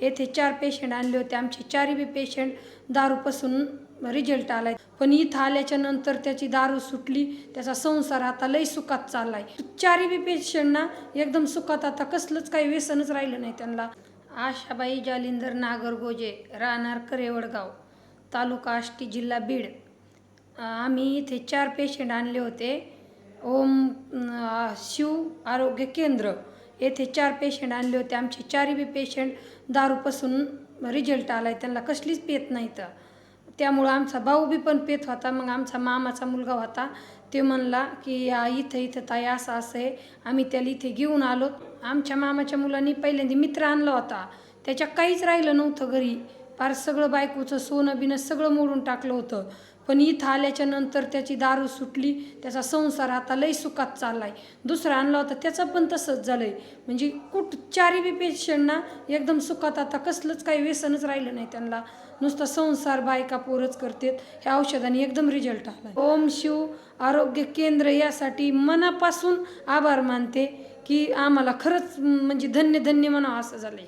येथे 4 पेशंट आणले होते. आमचे 4ही पेशंट दारूपासून रिझल्ट आलाय. पण इथं आल्याच्या नंतर त्याची दारू सुटली, त्याचा संसार आता लई सुखात चाललाय. 4ही पेशंटना एकदम सुखात, आता कसलंच काही व्यसनच राहिलं नाही त्यांना. आशाबाई जालिंदर नागरगोजे, राहणार करेवडगाव, तालुका आष्टी, जिल्हा बीड. आम्ही इथे 4 पेशंट आणले होते. ओम शिव आरोग्य केंद्र येथे 4 पेशंट आणले होते. आमचे 4ही पेशंट दारूपासून रिझल्ट आलाय, त्यांना कसलीच पेत नाही. तर त्यामुळं आमचा भाऊ बी पण पेत होता. मग आमचा मामाचा मुलगा होता, ते म्हणला की इथं ताई असं आहे. आम्ही त्याला इथे घेऊन आलो. आमच्या मामाच्या मुलांनी पहिल्यांदा मित्र आणला होता, त्याच्या काहीच राहिलं नव्हतं घरी. फार सगळं बायकोचं सोनं बिनं सगळं मोडून टाकलं होतं. पण इथं आल्याच्या नंतर त्याची दारू सुटली, त्याचा संसार आता लई सुखात चाललाय. दुसरा आणला होता त्याचं पण तसंच झालंय. म्हणजे 4ही पेशंटना एकदम सुखात, आता कसलंच काही व्यसनच राहिलं नाही त्यांना. नुसता संसार बायका पोरच करतात. ह्या औषधाने एकदम रिझल्ट आला. ओम शिव आरोग्य केंद्र यासाठी मनापासून आभार मानते की आम्हाला खरंच म्हणजे धन्य धन्य म्हणावं असं झालंय.